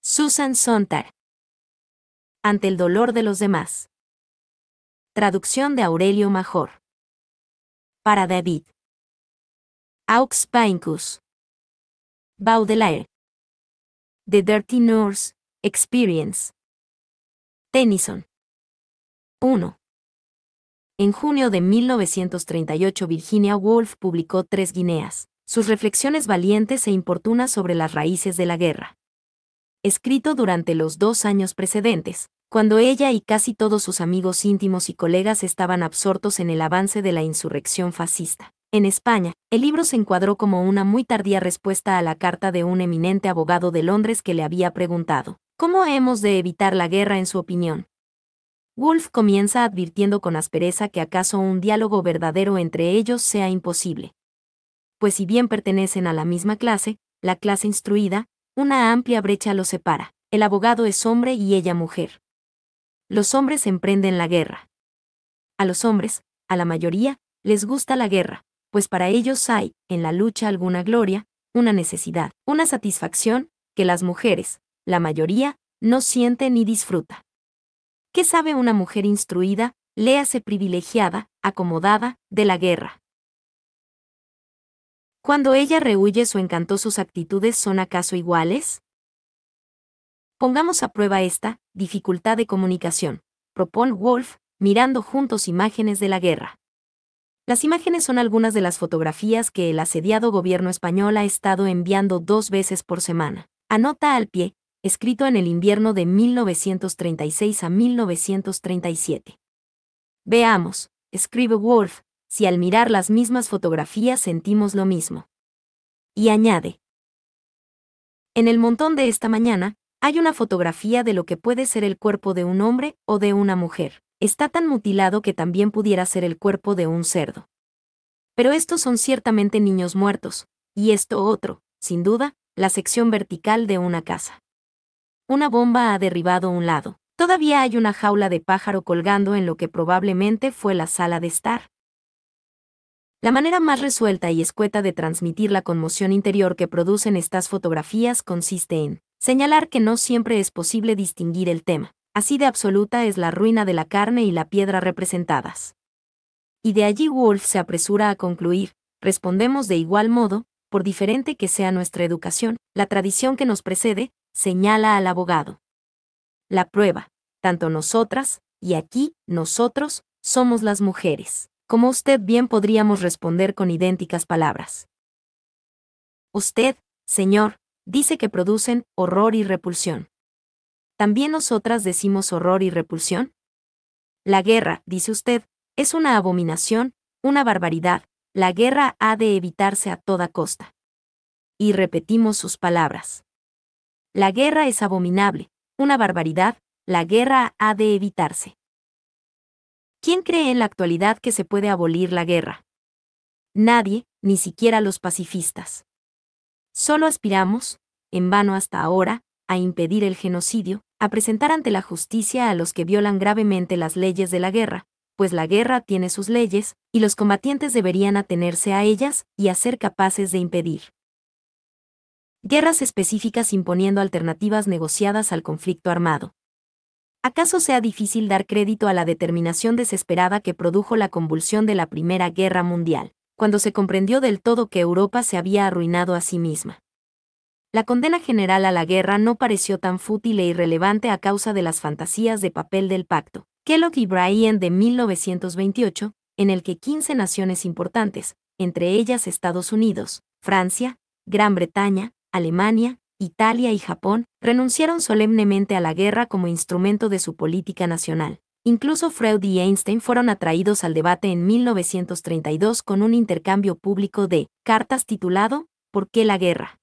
Susan Sontag. Ante el dolor de los demás. Traducción de Aurelio Major. Para David. Aux Pincus. Baudelaire. The Dirty Nurse Experience. Tennyson. 1. En junio de 1938 Virginia Woolf publicó Tres Guineas, sus reflexiones valientes e importunas sobre las raíces de la guerra. Escrito durante los 2 años precedentes, cuando ella y casi todos sus amigos íntimos y colegas estaban absortos en el avance de la insurrección fascista. En España, el libro se encuadró como una muy tardía respuesta a la carta de un eminente abogado de Londres que le había preguntado, ¿cómo hemos de evitar la guerra en su opinión? Woolf comienza advirtiendo con aspereza que acaso un diálogo verdadero entre ellos sea imposible. Pues si bien pertenecen a la misma clase, la clase instruida, una amplia brecha los separa. El abogado es hombre y ella mujer. Los hombres emprenden la guerra. A los hombres, a la mayoría, les gusta la guerra, pues para ellos hay, en la lucha alguna gloria, una necesidad, una satisfacción, que las mujeres, la mayoría, no siente ni disfruta. ¿Qué sabe una mujer instruida, léase privilegiada, acomodada, de la guerra? Cuando ella rehúye su encanto, ¿sus actitudes son acaso iguales? Pongamos a prueba esta dificultad de comunicación, propone Woolf, mirando juntos imágenes de la guerra. Las imágenes son algunas de las fotografías que el asediado gobierno español ha estado enviando 2 veces por semana. Anota al pie, escrito en el invierno de 1936 a 1937. Veamos, escribe Woolf, si al mirar las mismas fotografías sentimos lo mismo. Y añade: en el montón de esta mañana, hay una fotografía de lo que puede ser el cuerpo de un hombre o de una mujer. Está tan mutilado que también pudiera ser el cuerpo de un cerdo. Pero estos son ciertamente niños muertos, y esto otro, sin duda, la sección vertical de una casa. Una bomba ha derribado un lado. Todavía hay una jaula de pájaro colgando en lo que probablemente fue la sala de estar. La manera más resuelta y escueta de transmitir la conmoción interior que producen estas fotografías consiste en señalar que no siempre es posible distinguir el tema. Así de absoluta es la ruina de la carne y la piedra representadas. Y de allí Woolf se apresura a concluir, respondemos de igual modo, por diferente que sea nuestra educación, la tradición que nos precede, señala al abogado. La prueba, tanto nosotras, y aquí, nosotros, somos las mujeres. Como usted bien podríamos responder con idénticas palabras. Usted, señor, dice que producen horror y repulsión. ¿También nosotras decimos horror y repulsión? La guerra, dice usted, es una abominación, una barbaridad, la guerra ha de evitarse a toda costa. Y repetimos sus palabras. La guerra es abominable, una barbaridad, la guerra ha de evitarse. ¿Quién cree en la actualidad que se puede abolir la guerra? Nadie, ni siquiera los pacifistas. Solo aspiramos, en vano hasta ahora, a impedir el genocidio, a presentar ante la justicia a los que violan gravemente las leyes de la guerra, pues la guerra tiene sus leyes, y los combatientes deberían atenerse a ellas y a ser capaces de impedir guerras específicas imponiendo alternativas negociadas al conflicto armado. ¿Acaso sea difícil dar crédito a la determinación desesperada que produjo la convulsión de la Primera Guerra Mundial, cuando se comprendió del todo que Europa se había arruinado a sí misma? La condena general a la guerra no pareció tan fútil e irrelevante a causa de las fantasías de papel del pacto Kellogg y Bryan de 1928, en el que 15 naciones importantes, entre ellas Estados Unidos, Francia, Gran Bretaña, Alemania, Italia y Japón, renunciaron solemnemente a la guerra como instrumento de su política nacional. Incluso Freud y Einstein fueron atraídos al debate en 1932 con un intercambio público de cartas titulado ¿Por qué la guerra?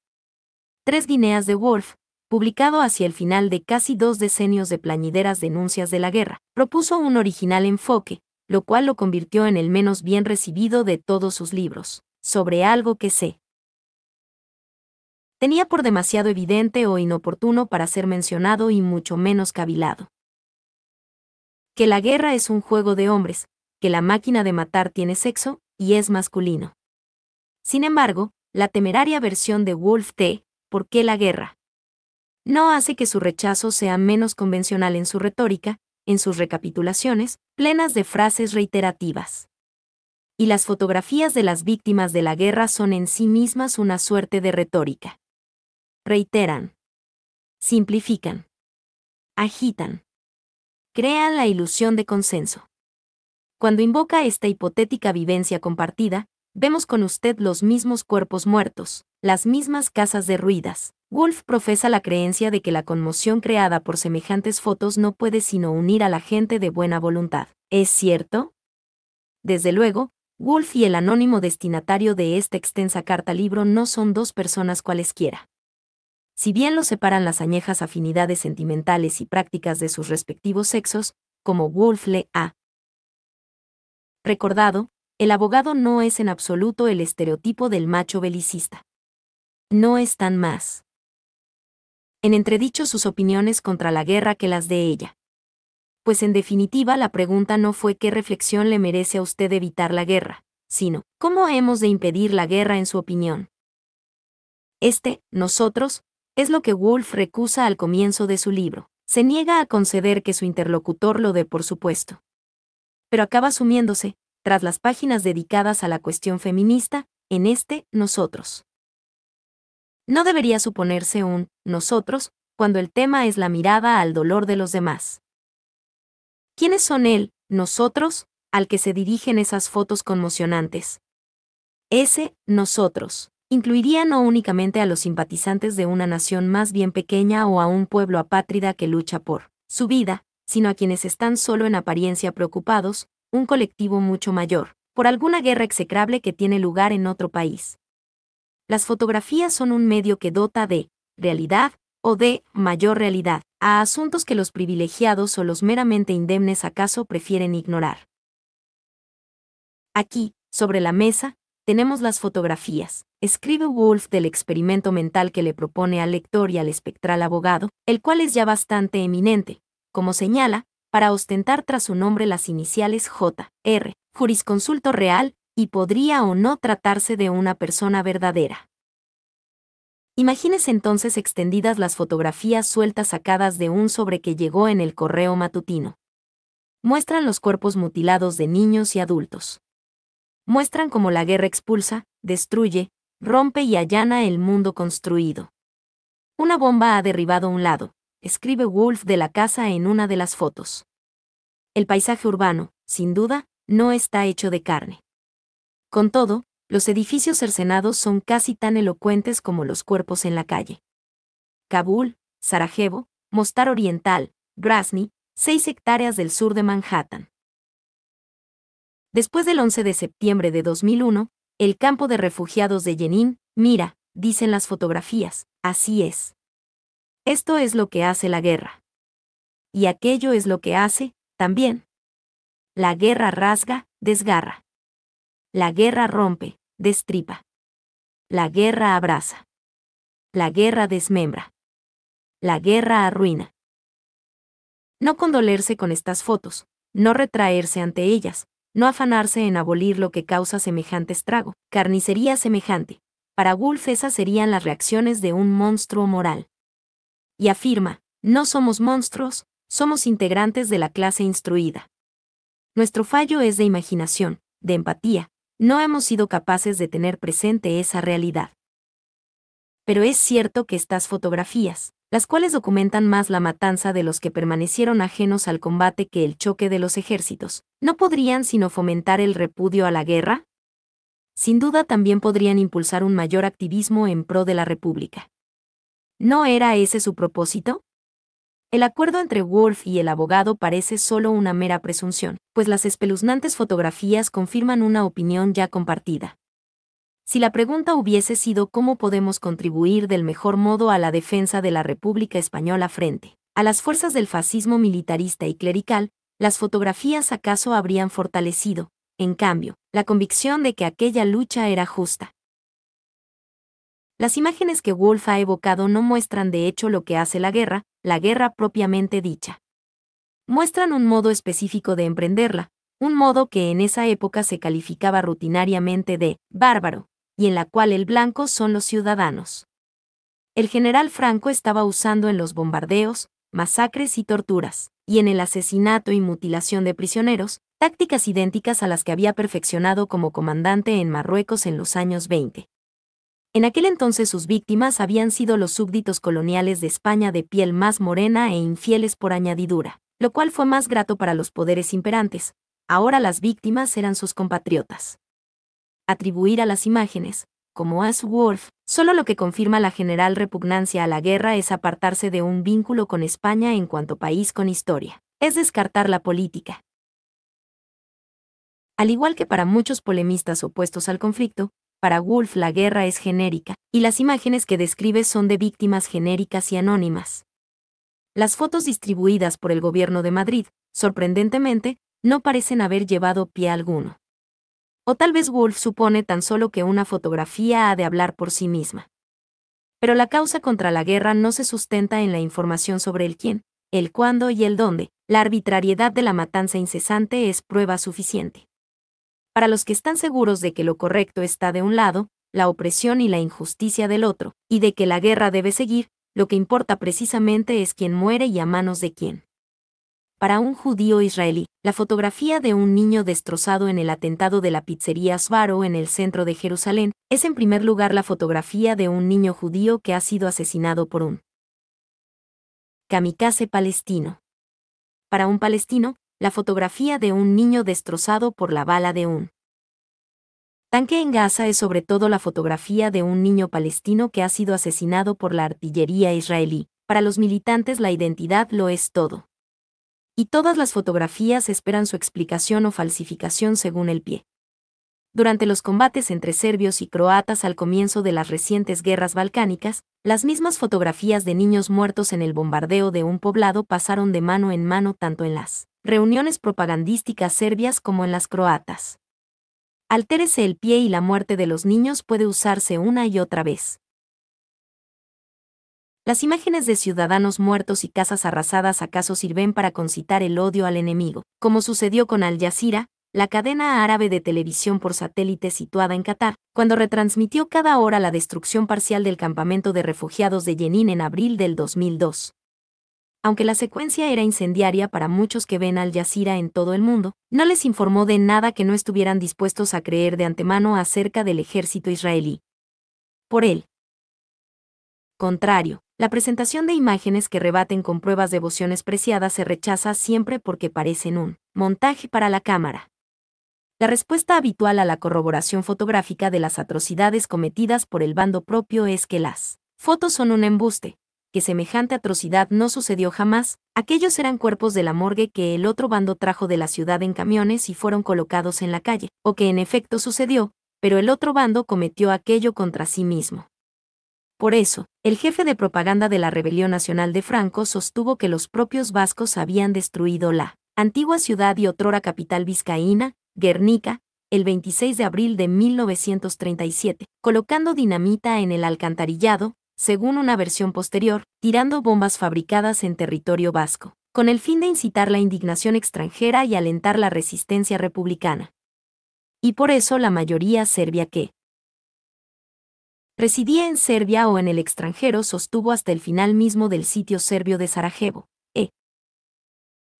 Tres Guineas de Woolf, publicado hacia el final de casi 2 decenios de plañideras denuncias de la guerra, propuso un original enfoque, lo cual lo convirtió en el menos bien recibido de todos sus libros, sobre algo que se tenía por demasiado evidente o inoportuno para ser mencionado y mucho menos cavilado. Que la guerra es un juego de hombres, que la máquina de matar tiene sexo, y es masculino. Sin embargo, la temeraria versión de Woolf de ¿Por qué la guerra? no hace que su rechazo sea menos convencional en su retórica, en sus recapitulaciones, plenas de frases reiterativas. Y las fotografías de las víctimas de la guerra son en sí mismas una suerte de retórica. Reiteran, simplifican, agitan, crean la ilusión de consenso. Cuando invoca esta hipotética vivencia compartida, vemos con usted los mismos cuerpos muertos, las mismas casas derruidas. Woolf profesa la creencia de que la conmoción creada por semejantes fotos no puede sino unir a la gente de buena voluntad. ¿Es cierto? Desde luego, Woolf y el anónimo destinatario de esta extensa carta-libro no son dos personas cualesquiera. Si bien los separan las añejas afinidades sentimentales y prácticas de sus respectivos sexos, como Woolf le ha recordado, el abogado no es en absoluto el estereotipo del macho belicista. No están más en entredicho sus opiniones contra la guerra que las de ella. Pues en definitiva la pregunta no fue qué reflexión le merece a usted evitar la guerra, sino, ¿cómo hemos de impedir la guerra en su opinión? Nosotros, es lo que Woolf recusa al comienzo de su libro. Se niega a conceder que su interlocutor lo dé por supuesto. Pero acaba sumiéndose, tras las páginas dedicadas a la cuestión feminista, en nosotros. No debería suponerse un nosotros cuando el tema es la mirada al dolor de los demás. ¿Quiénes son nosotros, al que se dirigen esas fotos conmocionantes? Nosotros incluiría no únicamente a los simpatizantes de una nación más bien pequeña o a un pueblo apátrida que lucha por su vida, sino a quienes están solo en apariencia preocupados, un colectivo mucho mayor, por alguna guerra execrable que tiene lugar en otro país. Las fotografías son un medio que dota de realidad o de mayor realidad a asuntos que los privilegiados o los meramente indemnes acaso prefieren ignorar. Aquí, sobre la mesa, tenemos las fotografías, escribe Woolf del experimento mental que le propone al lector y al espectral abogado, el cual es ya bastante eminente, como señala, para ostentar tras su nombre las iniciales J.R., jurisconsulto real, y podría o no tratarse de una persona verdadera. Imagínese entonces extendidas las fotografías sueltas sacadas de un sobre que llegó en el correo matutino. Muestran los cuerpos mutilados de niños y adultos. Muestran cómo la guerra expulsa, destruye, rompe y allana el mundo construido. Una bomba ha derribado un lado, escribe Woolf de la casa en una de las fotos. El paisaje urbano, sin duda, no está hecho de carne. Con todo, los edificios cercenados son casi tan elocuentes como los cuerpos en la calle. Kabul, Sarajevo, Mostar Oriental, Grozny, 6 hectáreas del sur de Manhattan. Después del 11 de septiembre de 2001, el campo de refugiados de Jenin, mira, dicen las fotografías, así es. Esto es lo que hace la guerra. Y aquello es lo que hace, también. La guerra rasga, desgarra. La guerra rompe, destripa. La guerra abraza. La guerra desmembra. La guerra arruina. No condolerse con estas fotos, no retraerse ante ellas, no afanarse en abolir lo que causa semejante estrago, carnicería semejante. Para Woolf esas serían las reacciones de un monstruo moral. Y afirma, no somos monstruos, somos integrantes de la clase instruida. Nuestro fallo es de imaginación, de empatía, no hemos sido capaces de tener presente esa realidad. Pero es cierto que estas fotografías, las cuales documentan más la matanza de los que permanecieron ajenos al combate que el choque de los ejércitos, ¿no podrían sino fomentar el repudio a la guerra? Sin duda también podrían impulsar un mayor activismo en pro de la República. ¿No era ese su propósito? El acuerdo entre Woolf y el abogado parece solo una mera presunción, pues las espeluznantes fotografías confirman una opinión ya compartida. Si la pregunta hubiese sido cómo podemos contribuir del mejor modo a la defensa de la República Española frente a las fuerzas del fascismo militarista y clerical, las fotografías acaso habrían fortalecido, en cambio, la convicción de que aquella lucha era justa. Las imágenes que Woolf ha evocado no muestran de hecho lo que hace la guerra propiamente dicha. Muestran un modo específico de emprenderla, un modo que en esa época se calificaba rutinariamente de bárbaro, y en la cual el blanco son los ciudadanos. el general Franco estaba usando en los bombardeos, masacres y torturas, y en el asesinato y mutilación de prisioneros, tácticas idénticas a las que había perfeccionado como comandante en Marruecos en los años 20. En aquel entonces sus víctimas habían sido los súbditos coloniales de España de piel más morena e infieles por añadidura, lo cual fue más grato para los poderes imperantes. Ahora las víctimas eran sus compatriotas. Atribuir a las imágenes, como As Wolf, solo lo que confirma la general repugnancia a la guerra es apartarse de un vínculo con España en cuanto país con historia, es descartar la política. Al igual que para muchos polemistas opuestos al conflicto, para Wolf la guerra es genérica, y las imágenes que describe son de víctimas genéricas y anónimas. Las fotos distribuidas por el gobierno de Madrid, sorprendentemente, no parecen haber llevado pie alguno. O tal vez Wolf supone tan solo que una fotografía ha de hablar por sí misma. Pero la causa contra la guerra no se sustenta en la información sobre el quién, el cuándo y el dónde. La arbitrariedad de la matanza incesante es prueba suficiente. Para los que están seguros de que lo correcto está de un lado, la opresión y la injusticia del otro, y de que la guerra debe seguir, lo que importa precisamente es quién muere y a manos de quién. Para un judío israelí, la fotografía de un niño destrozado en el atentado de la pizzería Sbarro en el centro de Jerusalén es en primer lugar la fotografía de un niño judío que ha sido asesinado por un kamikaze palestino. Para un palestino, la fotografía de un niño destrozado por la bala de un tanque en Gaza es sobre todo la fotografía de un niño palestino que ha sido asesinado por la artillería israelí. Para los militantes la identidad lo es todo. Y todas las fotografías esperan su explicación o falsificación según el pie. Durante los combates entre serbios y croatas al comienzo de las recientes guerras balcánicas, las mismas fotografías de niños muertos en el bombardeo de un poblado pasaron de mano en mano tanto en las reuniones propagandísticas serbias como en las croatas. Altérese el pie y la muerte de los niños puede usarse una y otra vez. ¿Las imágenes de ciudadanos muertos y casas arrasadas acaso sirven para concitar el odio al enemigo, como sucedió con Al Jazeera, la cadena árabe de televisión por satélite situada en Qatar, cuando retransmitió cada hora la destrucción parcial del campamento de refugiados de Jenin en abril del 2002? Aunque la secuencia era incendiaria para muchos que ven Al Jazeera en todo el mundo, no les informó de nada que no estuvieran dispuestos a creer de antemano acerca del ejército israelí. Por él. Contrario, la presentación de imágenes que rebaten con pruebas de devociones preciadas se rechaza siempre porque parecen un montaje para la cámara. La respuesta habitual a la corroboración fotográfica de las atrocidades cometidas por el bando propio es que las fotos son un embuste, que semejante atrocidad no sucedió jamás, aquellos eran cuerpos de la morgue que el otro bando trajo de la ciudad en camiones y fueron colocados en la calle, o que en efecto sucedió, pero el otro bando cometió aquello contra sí mismo. Por eso, el jefe de propaganda de la Rebelión Nacional de Franco sostuvo que los propios vascos habían destruido la antigua ciudad y otrora capital vizcaína, Guernica, el 26 de abril de 1937, colocando dinamita en el alcantarillado, según una versión posterior, tirando bombas fabricadas en territorio vasco, con el fin de incitar la indignación extranjera y alentar la resistencia republicana. Y por eso la mayoría serbia que residía en Serbia o en el extranjero sostuvo hasta el final mismo del sitio serbio de Sarajevo,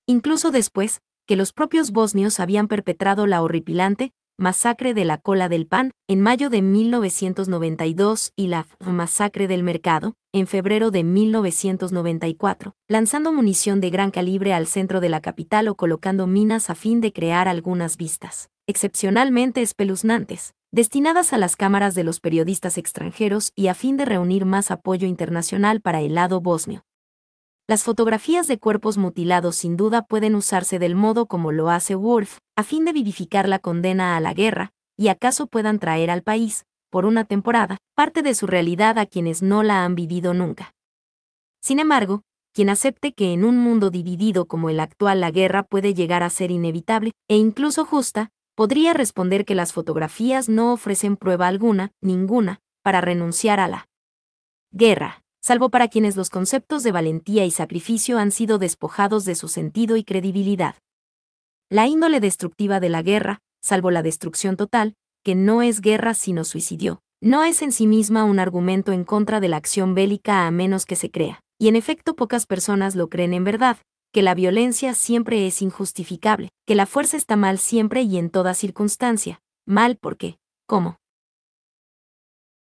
incluso después, que los propios bosnios habían perpetrado la horripilante masacre de la Cola del Pan, en mayo de 1992 y la masacre del Mercado, en febrero de 1994, lanzando munición de gran calibre al centro de la capital o colocando minas a fin de crear algunas vistas, excepcionalmente espeluznantes, destinadas a las cámaras de los periodistas extranjeros y a fin de reunir más apoyo internacional para el lado bosnio. Las fotografías de cuerpos mutilados sin duda pueden usarse del modo como lo hace Wolf, a fin de vivificar la condena a la guerra, y acaso puedan traer al país, por una temporada, parte de su realidad a quienes no la han vivido nunca. Sin embargo, quien acepte que en un mundo dividido como el actual la guerra puede llegar a ser inevitable, e incluso justa, podría responder que las fotografías no ofrecen prueba alguna, ninguna, para renunciar a la guerra, salvo para quienes los conceptos de valentía y sacrificio han sido despojados de su sentido y credibilidad. La índole destructiva de la guerra, salvo la destrucción total, que no es guerra sino suicidio, No es en sí misma un argumento en contra de la acción bélica a menos que se crea, y en efecto pocas personas lo creen en verdad, que la violencia siempre es injustificable, que la fuerza está mal siempre y en toda circunstancia, mal porque, ¿cómo?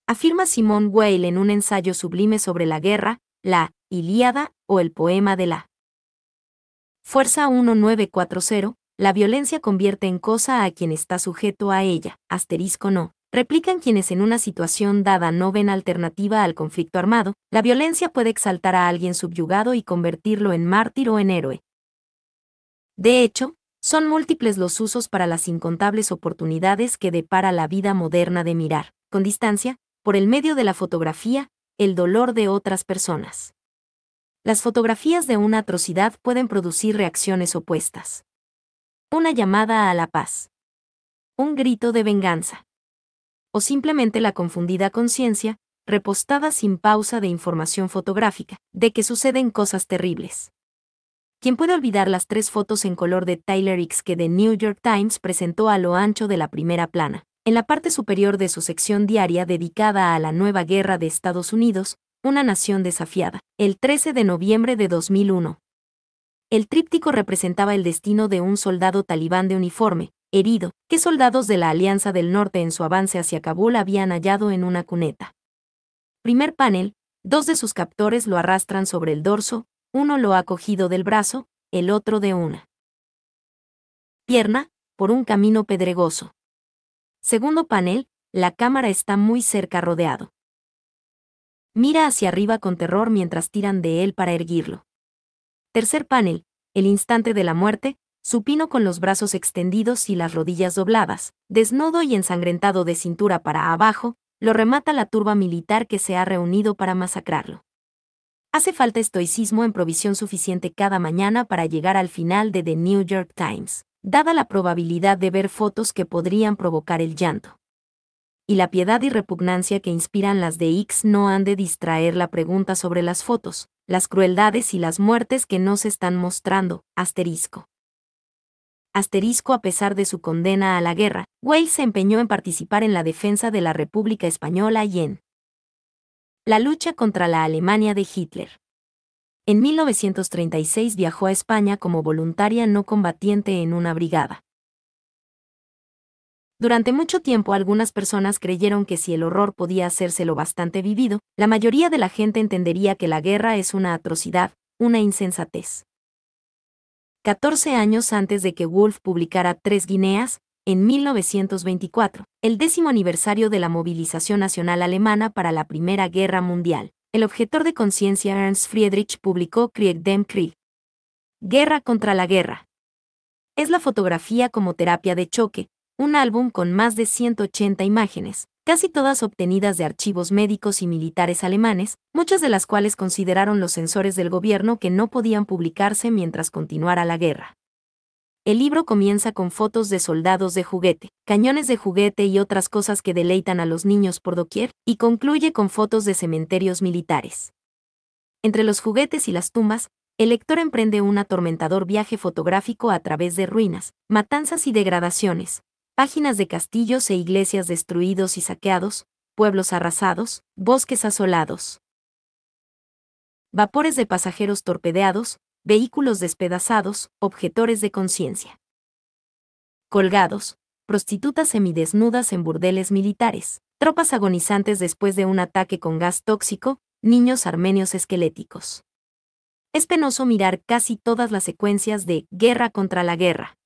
Afirma Simone Weil en un ensayo sublime sobre la guerra, la Ilíada o el poema de la Fuerza 1940, la violencia convierte en cosa a quien está sujeto a ella, asterisco no. Replican quienes en una situación dada no ven alternativa al conflicto armado, la violencia puede exaltar a alguien subyugado y convertirlo en mártir o en héroe. De hecho, son múltiples los usos para las incontables oportunidades que depara la vida moderna de mirar, con distancia, por el medio de la fotografía, el dolor de otras personas. Las fotografías de una atrocidad pueden producir reacciones opuestas. Una llamada a la paz. Un grito de venganza. O simplemente la confundida conciencia, repostada sin pausa de información fotográfica, de que suceden cosas terribles. ¿Quién puede olvidar las 3 fotos en color de Tyler Hicks que The New York Times presentó a lo ancho de la primera plana, en la parte superior de su sección diaria dedicada a la nueva guerra de Estados Unidos, una nación desafiada, el 13 de noviembre de 2001? El tríptico representaba el destino de un soldado talibán de uniforme, herido, que soldados de la Alianza del Norte en su avance hacia Kabul habían hallado en una cuneta. Primer panel, 2 de sus captores lo arrastran sobre el dorso, uno lo ha cogido del brazo, el otro de una pierna, por un camino pedregoso. Segundo panel, la cámara está muy cerca rodeado. Mira hacia arriba con terror mientras tiran de él para erguirlo. Tercer panel, el instante de la muerte, supino con los brazos extendidos y las rodillas dobladas, desnudo y ensangrentado de cintura para abajo, lo remata la turba militar que se ha reunido para masacrarlo. Hace falta estoicismo en provisión suficiente cada mañana para llegar al final de The New York Times, dada la probabilidad de ver fotos que podrían provocar el llanto. Y la piedad y repugnancia que inspiran las de Hicks no han de distraer la pregunta sobre las fotos, las crueldades y las muertes que no se están mostrando, asterisco. Asterisco a pesar de su condena a la guerra, Weil se empeñó en participar en la defensa de la República Española y en la lucha contra la Alemania de Hitler. En 1936 viajó a España como voluntaria no combatiente en una brigada. Durante mucho tiempo algunas personas creyeron que si el horror podía hacerse lo bastante vivido, la mayoría de la gente entendería que la guerra es una atrocidad, una insensatez. 14 años antes de que Woolf publicara Tres Guineas, en 1924, el 10º aniversario de la movilización nacional alemana para la Primera Guerra Mundial, el objetor de conciencia Ernst Friedrich publicó Krieg dem Krieg. Guerra contra la guerra. Es la fotografía como terapia de choque, un álbum con más de 180 imágenes, casi todas obtenidas de archivos médicos y militares alemanes, muchas de las cuales consideraron los censores del gobierno que no podían publicarse mientras continuara la guerra. El libro comienza con fotos de soldados de juguete, cañones de juguete y otras cosas que deleitan a los niños por doquier, y concluye con fotos de cementerios militares. Entre los juguetes y las tumbas, el lector emprende un atormentador viaje fotográfico a través de ruinas, matanzas y degradaciones, páginas de castillos e iglesias destruidos y saqueados, pueblos arrasados, bosques asolados, vapores de pasajeros torpedeados, vehículos despedazados, objetores de conciencia colgados, prostitutas semidesnudas en burdeles militares, tropas agonizantes después de un ataque con gas tóxico, niños armenios esqueléticos. Es penoso mirar casi todas las secuencias de Guerra contra la guerra.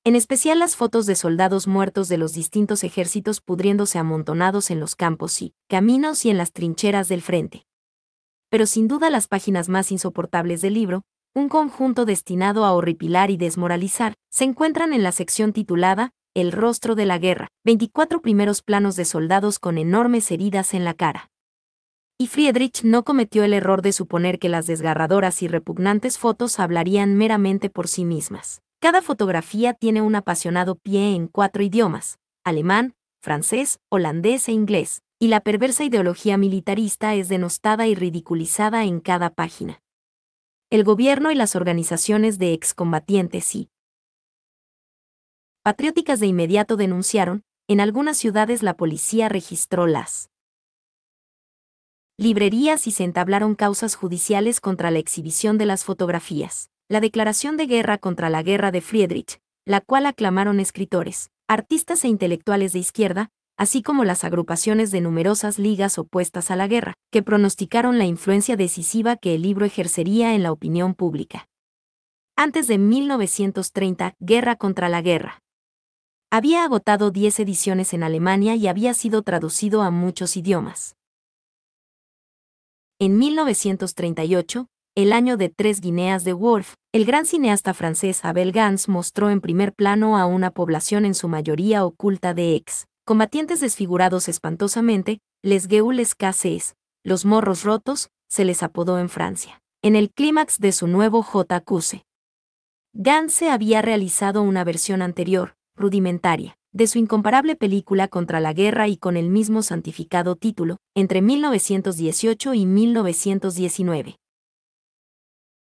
En especial las fotos de soldados muertos de los distintos ejércitos pudriéndose amontonados en los campos y caminos y en las trincheras del frente. Pero sin duda las páginas más insoportables del libro, un conjunto destinado a horripilar y desmoralizar, se encuentran en la sección titulada El rostro de la guerra, 24 primeros planos de soldados con enormes heridas en la cara. Y Friedrich no cometió el error de suponer que las desgarradoras y repugnantes fotos hablarían meramente por sí mismas. Cada fotografía tiene un apasionado pie en 4 idiomas, alemán, francés, holandés e inglés, y la perversa ideología militarista es denostada y ridiculizada en cada página. El gobierno y las organizaciones de excombatientes y patrióticas de inmediato denunciaron, en algunas ciudades la policía registró las librerías y se entablaron causas judiciales contra la exhibición de las fotografías. La declaración de guerra contra la guerra de Friedrich, la cual aclamaron escritores, artistas e intelectuales de izquierda, así como las agrupaciones de numerosas ligas opuestas a la guerra, que pronosticaron la influencia decisiva que el libro ejercería en la opinión pública. Antes de 1930, Guerra contra la guerra. Había agotado 10 ediciones en Alemania y había sido traducido a muchos idiomas. En 1938, el año de 3 Guineas de Woolf, el gran cineasta francés Abel Gance mostró en primer plano a una población en su mayoría oculta de combatientes desfigurados espantosamente, les gueules cassés, los morros rotos, se les apodó en Francia, en el clímax de su nuevo J'accuse. Gance había realizado una versión anterior, rudimentaria, de su incomparable película contra la guerra y con el mismo santificado título, entre 1918 y 1919.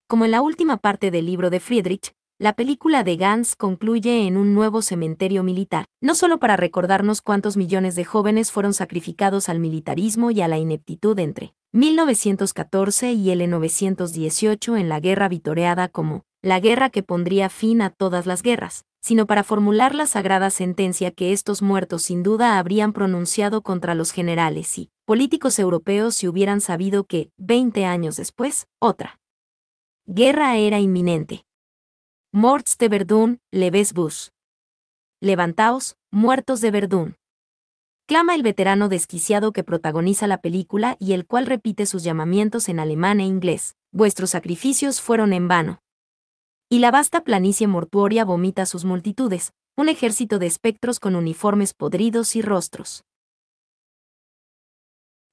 Como en la última parte del libro de Friedrich, la película de Gance concluye en un nuevo cementerio militar, no solo para recordarnos cuántos millones de jóvenes fueron sacrificados al militarismo y a la ineptitud entre 1914 y 1918 en la guerra vitoreada como la guerra que pondría fin a todas las guerras, sino para formular la sagrada sentencia que estos muertos sin duda habrían pronunciado contra los generales y políticos europeos si hubieran sabido que, 20 años después, otra guerra era inminente. Morts de Verdun, levez-vous. Levantaos, muertos de Verdun. Clama el veterano desquiciado que protagoniza la película y el cual repite sus llamamientos en alemán e inglés. Vuestros sacrificios fueron en vano. Y la vasta planicie mortuoria vomita sus multitudes, un ejército de espectros con uniformes podridos y rostros.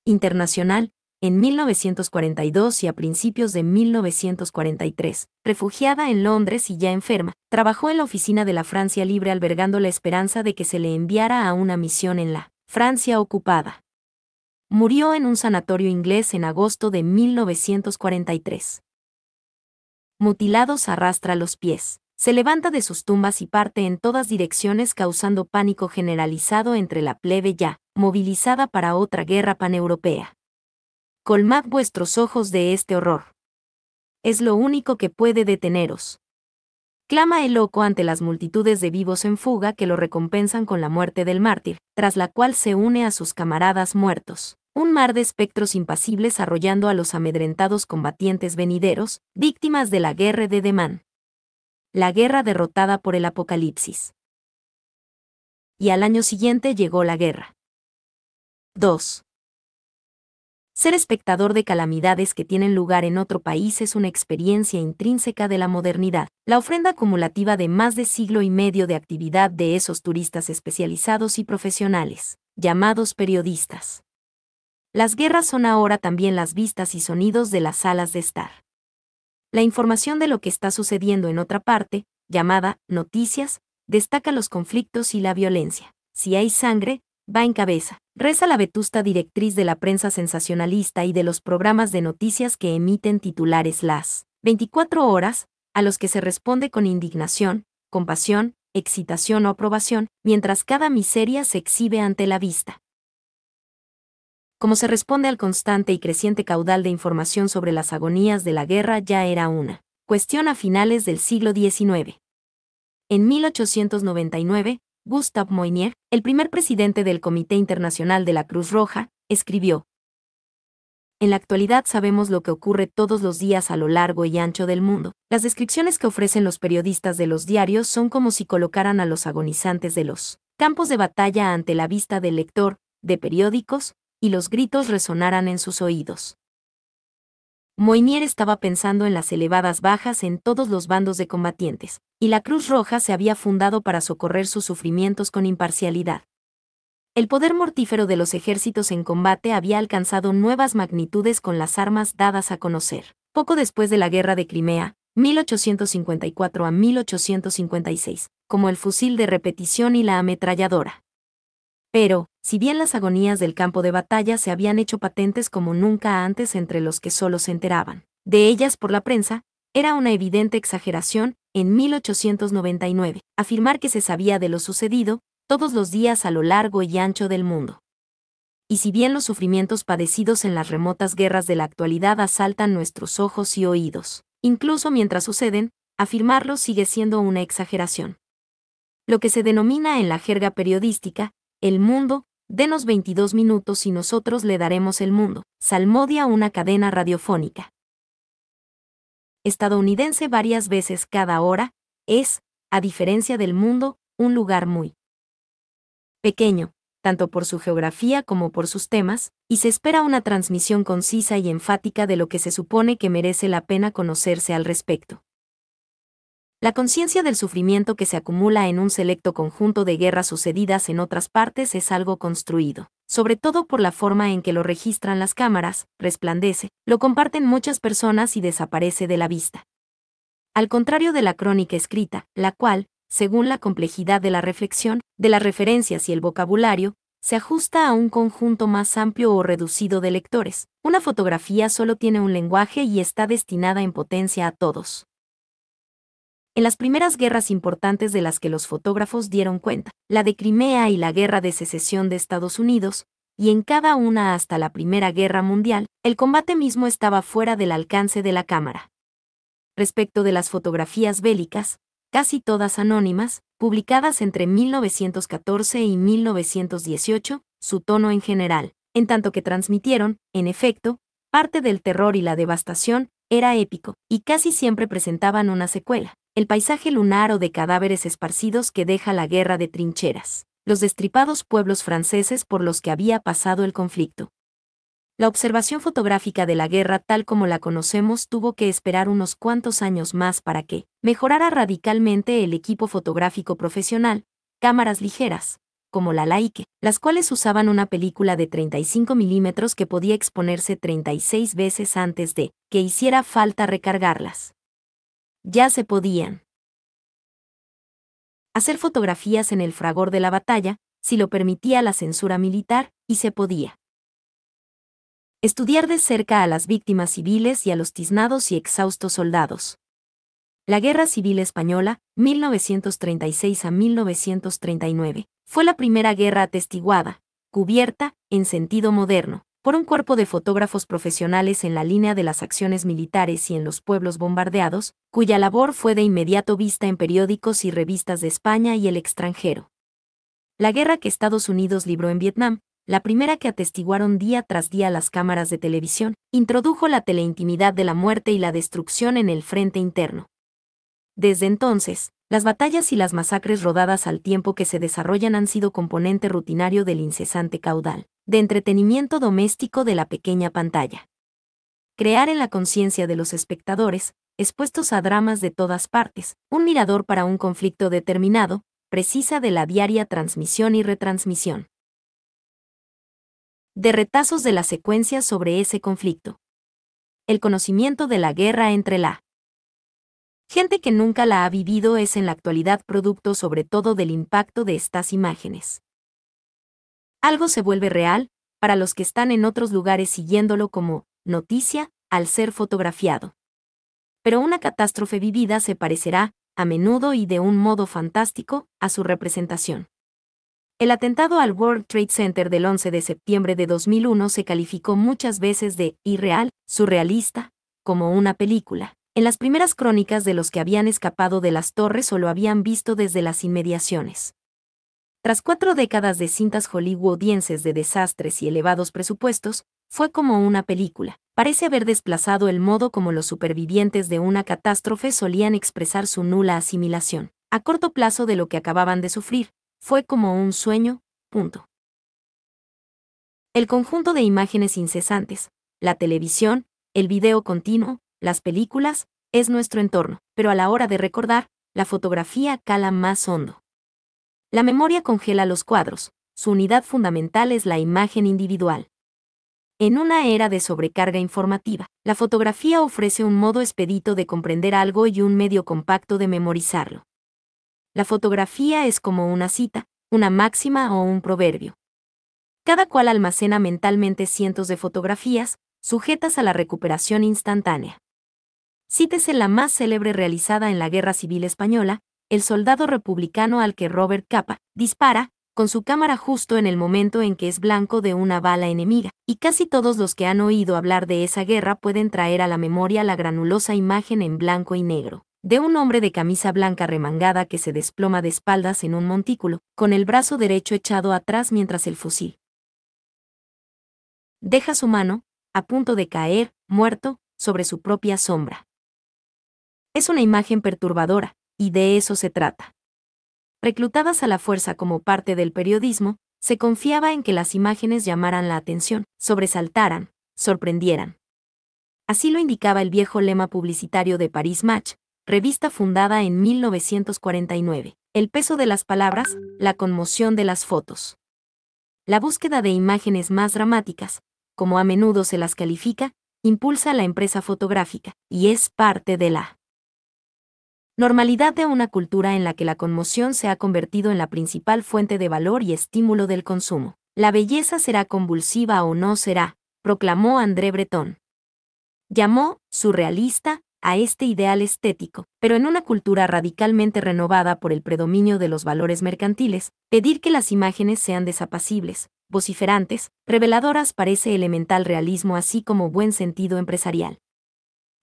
Internacional, en 1942 y a principios de 1943, refugiada en Londres y ya enferma, trabajó en la oficina de la Francia Libre albergando la esperanza de que se le enviara a una misión en la Francia ocupada. Murió en un sanatorio inglés en agosto de 1943. Mutilados arrastra los pies, se levanta de sus tumbas y parte en todas direcciones causando pánico generalizado entre la plebe ya movilizada para otra guerra paneuropea. Colmad vuestros ojos de este horror. Es lo único que puede deteneros. Clama el loco ante las multitudes de vivos en fuga que lo recompensan con la muerte del mártir, tras la cual se une a sus camaradas muertos. Un mar de espectros impasibles arrollando a los amedrentados combatientes venideros, víctimas de la guerra de Demán. La guerra derrotada por el apocalipsis. Y al año siguiente llegó la guerra. 2. Ser espectador de calamidades que tienen lugar en otro país es una experiencia intrínseca de la modernidad, la ofrenda acumulativa de más de siglo y medio de actividad de esos turistas especializados y profesionales, llamados periodistas. Las guerras son ahora también las vistas y sonidos de las salas de estar. La información de lo que está sucediendo en otra parte, llamada noticias, destaca los conflictos y la violencia. Si hay sangre, va en cabeza, reza la vetusta directriz de la prensa sensacionalista y de los programas de noticias que emiten titulares las 24 horas, a los que se responde con indignación, compasión, excitación o aprobación, mientras cada miseria se exhibe ante la vista. Como se responde al constante y creciente caudal de información sobre las agonías de la guerra ya era una cuestión a finales del siglo XIX. En 1899, Gustave Moynier, el primer presidente del Comité Internacional de la Cruz Roja, escribió: En la actualidad sabemos lo que ocurre todos los días a lo largo y ancho del mundo. Las descripciones que ofrecen los periodistas de los diarios son como si colocaran a los agonizantes de los campos de batalla ante la vista del lector de periódicos, y los gritos resonaran en sus oídos. Moynier estaba pensando en las elevadas bajas en todos los bandos de combatientes, y la Cruz Roja se había fundado para socorrer sus sufrimientos con imparcialidad. El poder mortífero de los ejércitos en combate había alcanzado nuevas magnitudes con las armas dadas a conocer. Poco después de la Guerra de Crimea, 1854 a 1856, como el fusil de repetición y la ametralladora. Pero, si bien las agonías del campo de batalla se habían hecho patentes como nunca antes entre los que solo se enteraban de ellas por la prensa, era una evidente exageración, en 1899, afirmar que se sabía de lo sucedido, todos los días a lo largo y ancho del mundo. Y si bien los sufrimientos padecidos en las remotas guerras de la actualidad asaltan nuestros ojos y oídos, incluso mientras suceden, afirmarlo sigue siendo una exageración. Lo que se denomina en la jerga periodística, el mundo, denos 22 minutos y nosotros le daremos el mundo, salmodia una cadena radiofónica estadounidense varias veces cada hora, es, a diferencia del mundo, un lugar muy pequeño, tanto por su geografía como por sus temas, y se espera una transmisión concisa y enfática de lo que se supone que merece la pena conocerse al respecto. La conciencia del sufrimiento que se acumula en un selecto conjunto de guerras sucedidas en otras partes es algo construido, sobre todo por la forma en que lo registran las cámaras, resplandece, lo comparten muchas personas y desaparece de la vista. Al contrario de la crónica escrita, la cual, según la complejidad de la reflexión, de las referencias y el vocabulario, se ajusta a un conjunto más amplio o reducido de lectores. Una fotografía solo tiene un lenguaje y está destinada en potencia a todos. En las primeras guerras importantes de las que los fotógrafos dieron cuenta, la de Crimea y la Guerra de Secesión de Estados Unidos, y en cada una hasta la Primera Guerra Mundial, el combate mismo estaba fuera del alcance de la cámara. Respecto de las fotografías bélicas, casi todas anónimas, publicadas entre 1914 y 1918, su tono en general, en tanto que transmitieron, en efecto, parte del terror y la devastación, era épico, y casi siempre presentaban una secuela, el paisaje lunar o de cadáveres esparcidos que deja la guerra de trincheras, los destripados pueblos franceses por los que había pasado el conflicto. La observación fotográfica de la guerra tal como la conocemos tuvo que esperar unos cuantos años más para que mejorara radicalmente el equipo fotográfico profesional, cámaras ligeras, como la Leica, las cuales usaban una película de 35 milímetros que podía exponerse 36 veces antes de que hiciera falta recargarlas. Ya se podían hacer fotografías en el fragor de la batalla, si lo permitía la censura militar, y se podía estudiar de cerca a las víctimas civiles y a los tiznados y exhaustos soldados. La Guerra Civil Española, 1936 a 1939, fue la primera guerra atestiguada, cubierta, en sentido moderno, por un cuerpo de fotógrafos profesionales en la línea de las acciones militares y en los pueblos bombardeados, cuya labor fue de inmediato vista en periódicos y revistas de España y el extranjero. La guerra que Estados Unidos libró en Vietnam, la primera que atestiguaron día tras día las cámaras de televisión, introdujo la teleintimidad de la muerte y la destrucción en el frente interno. Desde entonces, las batallas y las masacres rodadas al tiempo que se desarrollan han sido componente rutinario del incesante caudal de entretenimiento doméstico de la pequeña pantalla. Crear en la conciencia de los espectadores, expuestos a dramas de todas partes, un mirador para un conflicto determinado, precisa de la diaria transmisión y retransmisión de retazos de las secuencias sobre ese conflicto. El conocimiento de la guerra entre la gente que nunca la ha vivido es en la actualidad producto sobre todo del impacto de estas imágenes. Algo se vuelve real, para los que están en otros lugares siguiéndolo como noticia, al ser fotografiado. Pero una catástrofe vivida se parecerá, a menudo y de un modo fantástico, a su representación. El atentado al World Trade Center del 11 de septiembre de 2001 se calificó muchas veces de irreal, surrealista, como una película. En las primeras crónicas de los que habían escapado de las torres o lo habían visto desde las inmediaciones. Tras 4 décadas de cintas hollywoodienses de desastres y elevados presupuestos, fue como una película. Parece haber desplazado el modo como los supervivientes de una catástrofe solían expresar su nula asimilación, a corto plazo de lo que acababan de sufrir. Fue como un sueño, punto. El conjunto de imágenes incesantes, la televisión, el video continuo, las películas, es nuestro entorno, pero a la hora de recordar, la fotografía cala más hondo. La memoria congela los cuadros, su unidad fundamental es la imagen individual. En una era de sobrecarga informativa, la fotografía ofrece un modo expedito de comprender algo y un medio compacto de memorizarlo. La fotografía es como una cita, una máxima o un proverbio. Cada cual almacena mentalmente cientos de fotografías, sujetas a la recuperación instantánea. Cítese la más célebre realizada en la Guerra Civil Española, el soldado republicano al que Robert Capa dispara, con su cámara justo en el momento en que es blanco de una bala enemiga, y casi todos los que han oído hablar de esa guerra pueden traer a la memoria la granulosa imagen en blanco y negro de un hombre de camisa blanca remangada que se desploma de espaldas en un montículo, con el brazo derecho echado atrás mientras el fusil deja su mano, a punto de caer, muerto, sobre su propia sombra. Es una imagen perturbadora, y de eso se trata. Reclutadas a la fuerza como parte del periodismo, se confiaba en que las imágenes llamaran la atención, sobresaltaran, sorprendieran. Así lo indicaba el viejo lema publicitario de Paris Match, revista fundada en 1949. El peso de las palabras, la conmoción de las fotos. La búsqueda de imágenes más dramáticas, como a menudo se las califica, impulsa a la empresa fotográfica, y es parte de la normalidad de una cultura en la que la conmoción se ha convertido en la principal fuente de valor y estímulo del consumo. La belleza será convulsiva o no será, proclamó André Breton. Llamó surrealista a este ideal estético, pero en una cultura radicalmente renovada por el predominio de los valores mercantiles, pedir que las imágenes sean desapacibles, vociferantes, reveladoras parece elemental realismo así como buen sentido empresarial.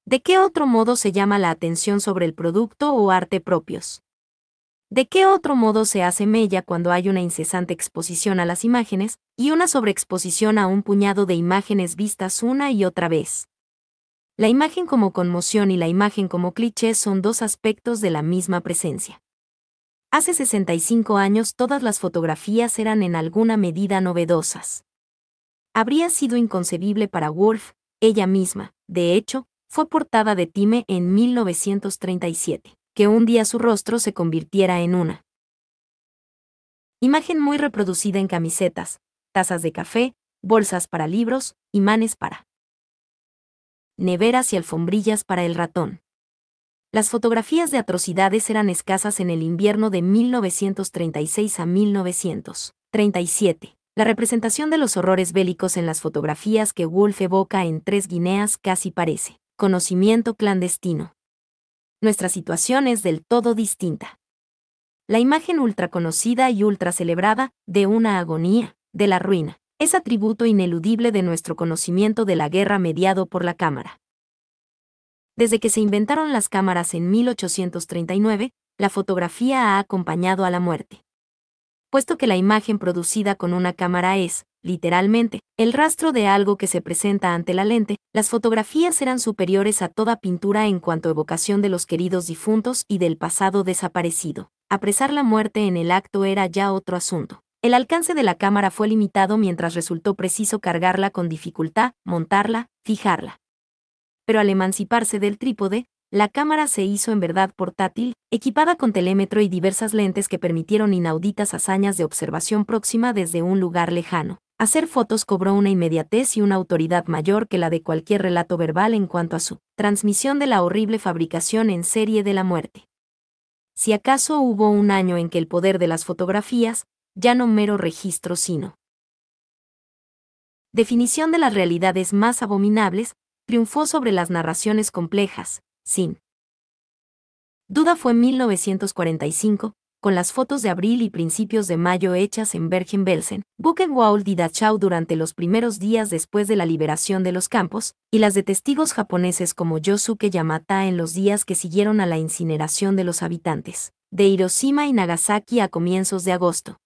¿De qué otro modo se llama la atención sobre el producto o arte propios? ¿De qué otro modo se hace mella cuando hay una incesante exposición a las imágenes, y una sobreexposición a un puñado de imágenes vistas una y otra vez? La imagen como conmoción y la imagen como cliché son dos aspectos de la misma presencia. Hace 65 años todas las fotografías eran en alguna medida novedosas. Habría sido inconcebible para Woolf, ella misma, de hecho, fue portada de Time en 1937, que un día su rostro se convirtiera en una imagen muy reproducida en camisetas, tazas de café, bolsas para libros, imanes para neveras y alfombrillas para el ratón. Las fotografías de atrocidades eran escasas en el invierno de 1936 a 1937. La representación de los horrores bélicos en las fotografías que Woolf evoca en Tres Guineas casi parece conocimiento clandestino. Nuestra situación es del todo distinta. La imagen ultraconocida y ultracelebrada de una agonía, de la ruina, es atributo ineludible de nuestro conocimiento de la guerra mediado por la cámara. Desde que se inventaron las cámaras en 1839, la fotografía ha acompañado a la muerte. Puesto que la imagen producida con una cámara es, literalmente, el rastro de algo que se presenta ante la lente, las fotografías eran superiores a toda pintura en cuanto a evocación de los queridos difuntos y del pasado desaparecido. Apresar la muerte en el acto era ya otro asunto. El alcance de la cámara fue limitado mientras resultó preciso cargarla con dificultad, montarla, fijarla. Pero al emanciparse del trípode, la cámara se hizo en verdad portátil, equipada con telémetro y diversas lentes que permitieron inauditas hazañas de observación próxima desde un lugar lejano. Hacer fotos cobró una inmediatez y una autoridad mayor que la de cualquier relato verbal en cuanto a su transmisión de la horrible fabricación en serie de la muerte. Si acaso hubo un año en que el poder de las fotografías, ya no mero registro sino definición de las realidades más abominables, triunfó sobre las narraciones complejas, sin duda fue 1945, con las fotos de abril y principios de mayo hechas en Bergen-Belsen, Buchenwald y Dachau durante los primeros días después de la liberación de los campos, y las de testigos japoneses como Yosuke Yamata en los días que siguieron a la incineración de los habitantes de Hiroshima y Nagasaki a comienzos de agosto.